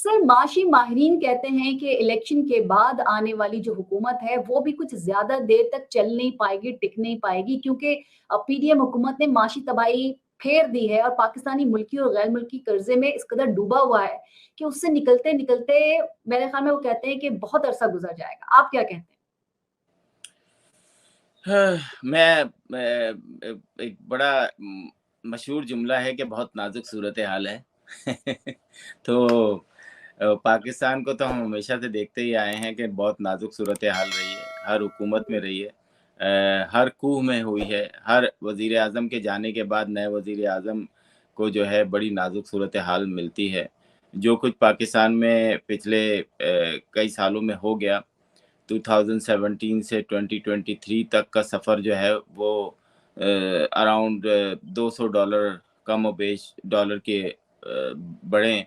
अक्सर माशी माहिरीन कहते हैं कि इलेक्शन के बाद आने वाली जो हुकूमत है वो भी कुछ ज़्यादा देर तक चल नहीं पाएगी, टिक नहीं पाएगी क्योंकि पीडीएम हुकूमत ने माशी तबाही फेर दी है और पाकिस्तानी मुल्की और गैर मुल्की कर्ज़े में इस कदर डूबा हुआ है कि उससे निकलते-निकलते मेरे ख़्याल में वो कहते हैं कि बहुत अरसा गुज़र जाएगा। आप क्या कहते हैं? हाँ, एक बड़ा मशहूर जुमला है कि बहुत नाज़ुक सूरत-ए-हाल है। तो पाकिस्तान को तो हम हमेशा से देखते ही आए हैं कि बहुत नाज़ुक सूरत-ए-हाल रही है, हर हुकूमत में रही है। हर कूह में हुई है, हर वज़ीर-ए-आज़म के जाने के बाद नए वज़ीर-ए-आज़म को जो है बड़ी नाज़ुक सूरत-ए-हाल मिलती है। जो कुछ पाकिस्तान में पिछले कई सालों में हो गया, 2017 से 2023 तक का सफ़र जो है वो अराउंड $200 कम-ओ-बेश डॉलर के बढ़े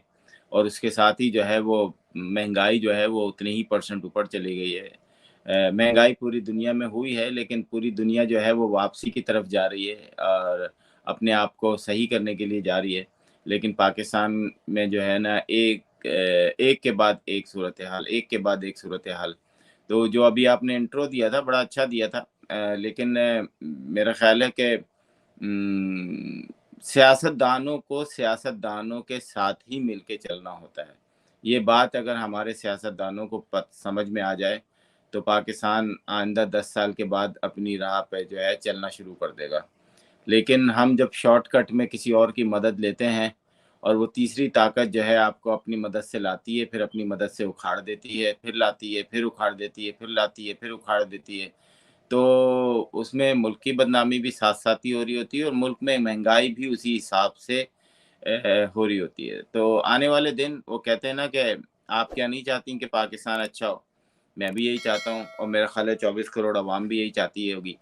और उसके साथ ही जो है वो महँगाई जो है वो उतनी ही परसेंट ऊपर चली गई है। महँगाई पूरी दुनिया में हुई है, लेकिन पूरी दुनिया जो है वो वापसी की तरफ जा रही है और अपने आप को सही करने के लिए जा रही है। लेकिन पाकिस्तान में जो है ना एक के बाद एक सूरत-ए-हाल, एक के बाद एक सूरत-ए-हाल। तो जो अभी आपने इंट्रो दिया था, बड़ा अच्छा दिया था। लेकिन मेरा ख़्याल है कि सियासतदानों को सियासतदानों के साथ ही मिलके चलना होता है। ये बात अगर हमारे सियासतदानों को समझ में आ जाए, तो पाकिस्तान आइंदा 10 साल के बाद अपनी राह पे जो है चलना शुरू कर देगा। लेकिन हम जब शॉर्टकट में किसी और की मदद लेते हैं और वो तीसरी ताकत जो है आपको अपनी मदद से लाती है, फिर अपनी मदद से उखाड़ देती है, फिर लाती है, फिर उखाड़ देती है, फिर लाती है, फिर उखाड़ देती है। तो उसमें मुल्क की बदनामी भी साथ-साथ ही हो रही होती है और मुल्क में महँगाई भी उसी हिसाब से हो रही होती है। तो आने वाले दिन वो कहते हैं ना कि आप क्या नहीं चाहती कि पाकिस्तान अच्छा हो? मैं भी यही चाहता हूँ और मेरा ख़्याल है 24 करोड़ अवाम भी यही चाहती होगी।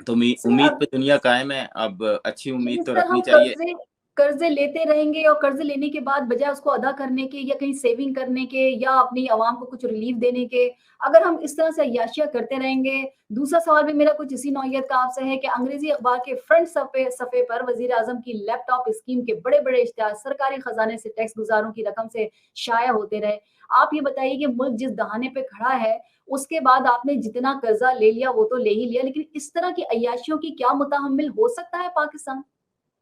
तो सर उम्मीद पे दुनिया कायम है, अब अच्छी उम्मीद लेकिन तो सर रखनी हम चाहिए। कर्ज़े लेते रहेंगे और कर्ज़े लेने के बाद बजाय उसको अदा करने के या कहीं सेविंग करने के या अपनी आवाम को कुछ रिलीफ़ देने के, अगर हम इस तरह से अय्याशियाँ करते रहेंगे, दूसरा सवाल भी मेरा कुछ इसी नौइयत का आपसे है कि अंग्रेज़ी अखबार के फ्रंट सफ़े पर वज़ीर-ए-आज़म की लैपटॉप स्कीम के बड़े-बड़े इश्तिहार सरकारी खज़ाने से टैक्स गुज़ारों की रकम से शाया होते रहे। आप ये बताइए कि मुल्क जिस दहाने पे खड़ा है, उसके बाद आपने जितना कर्ज़ा ले लिया वो तो ले ही लिया, लेकिन इस तरह की अय्याशियों की क्या मुतहम्मिल हो सकता है पाकिस्तान?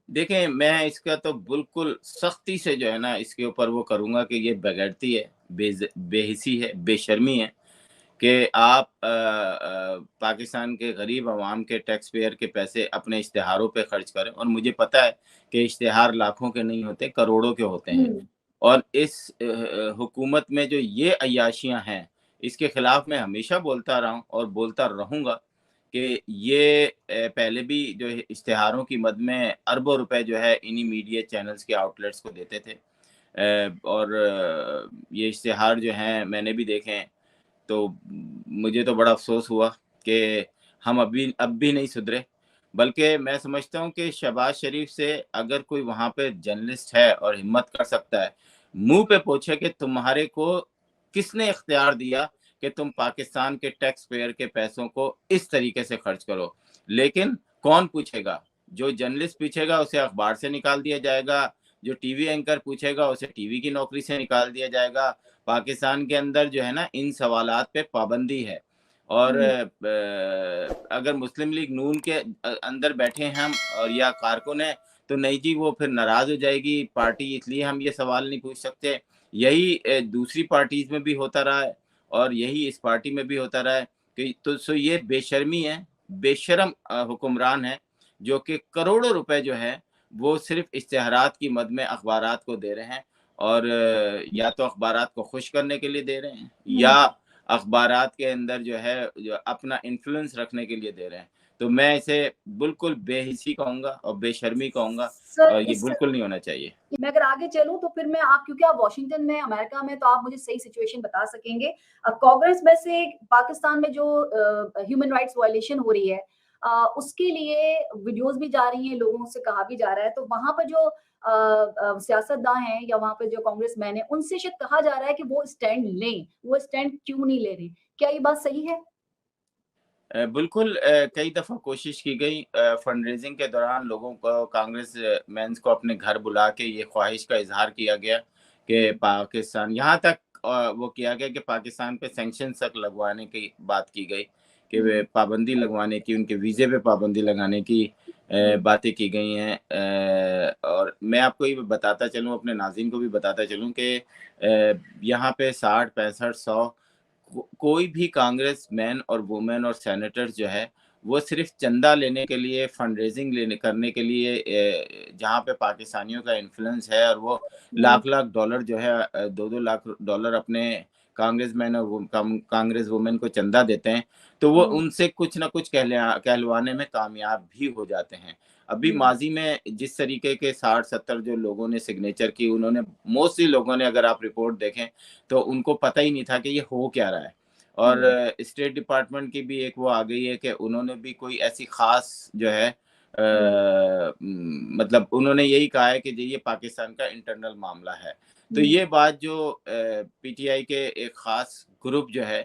देखें, मैं इसका तो बिल्कुल सख्ती से जो है ना इसके ऊपर वो करूँगा कि ये बेगैरती है, बेहिसी है, बेशर्मी है कि आप पाकिस्तान के गरीब अवाम के टैक्स पेयर के पैसे अपने इश्तिहारों पे खर्च करें और मुझे पता है कि इश्तिहार लाखों के नहीं होते, करोड़ों के होते हैं। हुँ। और इस हुकूमत में जो ये अय्याशियाँ हैं, इसके खिलाफ मैं हमेशा बोलता रहा हूँ और बोलता रहूँगा कि ये पहले भी जो है इश्तिहारों की मद में अरबों रुपए जो है इन्हीं मीडिया चैनल्स के आउटलेट्स को देते थे। और ये इश्तिहार जो हैं मैंने भी देखे हैं, तो मुझे तो बड़ा अफ़सोस हुआ कि हम अब भी नहीं सुधरे। बल्कि मैं समझता हूँ कि शहबाज़ शरीफ से अगर कोई वहाँ पे जर्नलिस्ट है और हिम्मत कर सकता है, मुँह पे पूछे कि तुम्हारे को किसने इख्तियार दिया कि तुम पाकिस्तान के टैक्स पेयर के पैसों को इस तरीके से खर्च करो। लेकिन कौन पूछेगा? जो जर्नलिस्ट पूछेगा उसे अखबार से निकाल दिया जाएगा, जो टीवी एंकर पूछेगा उसे टीवी की नौकरी से निकाल दिया जाएगा। पाकिस्तान के अंदर जो है ना इन सवालात पे पाबंदी है और हुँ। अगर मुस्लिम लीग नून के अंदर बैठे हैं हम और या कारकुन हैं, तो नहीं जी वो फिर नाराज़ हो जाएगी पार्टी, इसलिए हम ये सवाल नहीं पूछ सकते। यही दूसरी पार्टीज़ में भी होता रहा है और यही इस पार्टी में भी होता रहा है कि तो ये बेशर्मी है, बेशर्म हुक्मरान है, जो कि करोड़ों रुपए जो है, वो सिर्फ़ इश्तिहारात की मद में अखबारात को दे रहे हैं और या तो अखबारात को खुश करने के लिए दे रहे हैं या हुँ। अखबारात के अंदर जो है जो अपना इन्फ्लुएंस रखने के लिए दे रहे हैं। तो मैं इसे बिल्कुल बेहिसी कहूँगा और बेशर्मी कहूँगा सर और ये इस बिल्कुल नहीं होना चाहिए। मैं अगर आगे चलूँ तो फिर मैं आप क्योंकि आप वॉशिंगटन में अमेरिका में तो आप मुझे सही सिचुएशन बता सकेंगे। कांग्रेस में से पाकिस्तान में जो ह्यूमन राइट्स वायलेशन हो रही है उसके लिए वीडियोज़ भी जा रही हैं, लोगों से कहा भी जा रहा है। तो वहाँ पर जो सियासतदां हैं या वहाँ पे जो कांग्रेसमैन हैं, उनसे शायद कहा जा रहा है कि वो स्टैंड लें। वो स्टैंड क्यों नहीं ले रहे? क्या ये बात सही है? बिल्कुल कई दफ़ा कोशिश की गई फंड रेज़िंग के दौरान लोगों को कांग्रेस मेंस को अपने घर बुला के ये ख्वाहिश का इज़हार किया गया कि पाकिस्तान यहाँ तक वो किया गया कि पाकिस्तान पे सैंक्शन तक लगवाने की बात की गई कि वे पाबंदी लगवाने की, उनके वीज़े पे पाबंदी लगाने की बातें की गई हैं। और मैं आपको ये बताता चलूँ, अपने नाज़रीन को भी बताता चलूँ कि यहाँ पे 60-65-100 कोई भी कांग्रेसमैन और वुमेन और सेनेटर्स जो है, वो सिर्फ़ चंदा लेने के लिए, फंड रेज़िंग लेने करने के लिए जहाँ पे पाकिस्तानियों का इन्फ्लुएंस है और वो हुँ, लाख-लाख डॉलर जो है 2-2 लाख डॉलर अपने कांग्रेसमैन और वो कांग्रेस वुमेन को चंदा देते हैं, तो वो हुँ, उनसे कुछ न कुछ कहलवाने में कामयाब भी हो जाते हैं। अभी हुँ, माज़ी में जिस तरीके के 60-70 जो लोगों ने सिग्नेचर की, उन्होंने मोस्टली लोगों ने, अगर आप रिपोर्ट देखें, तो उनको पता ही नहीं था कि ये हो क्या रहा है। और हुँ, स्टेट डिपार्टमेंट की भी एक वो आ गई है कि उन्होंने भी कोई ऐसी ख़ास जो है हुँ, मतलब उन्होंने यही कहा है कि जी ये पाकिस्तान का इंटरनल मामला है। तो हुँ, ये बात जो पीटीआई के एक ख़ास ग्रुप जो है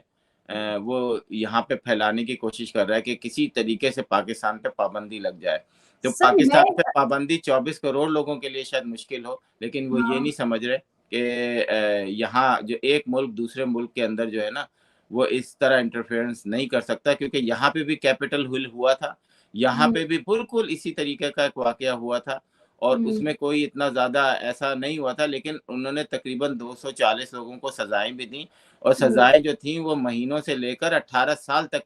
वो यहाँ पे फैलाने की कोशिश कर रहा है कि किसी तरीके से पाकिस्तान पे पाबंदी लग जाए। तो सर मैं पाकिस्तान पे पाबंदी 24 करोड़ लोगों के लिए शायद मुश्किल हो, लेकिन वो ये हाँ, नहीं समझ रहे कि यहाँ जो एक मुल्क दूसरे मुल्क के अंदर जो है ना, वो इस तरह इंटरफेरेंस नहीं कर सकता, क्योंकि यहाँ पे भी कैपिटल हिल हुआ था। यहाँ हुँ, पे भी बिल्कुल इसी तरीके का एक वाक़या हुआ था और हुँ, उसमें कोई इतना ज़्यादा ऐसा नहीं हुआ था, लेकिन उन्होंने तकरीबन 240 लोगों को सज़ाएँ भी दी और हुँ। सज़ाएँ जो थीं वो महीनों से लेकर 18 साल तक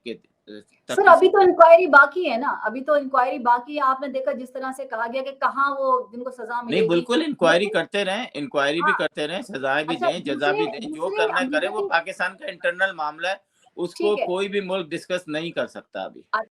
सर की अभी तो सज़ा। इंक्वायरी बाकी है ना, अभी तो इंक्वायरी बाकी है। आपने देखा जिस तरह से कहा गया कि कहाँ वो जिनको सज़ा नहीं, मिलेगी। बिल्कुल इंक्वायरी लेकिन करते रहें, इंक्वायरी भी हाँ, करते रहें, सज़ाएँ भी अच्छा दें, जज़ा दूसरे भी दें, जो दूसरे करना है करें, अमेरिका वो के पाकिस्तान का इंटरनल मामला है, उसको ठीक है। कोई भी मुल्क डिस्कस नहीं कर सकता अभी।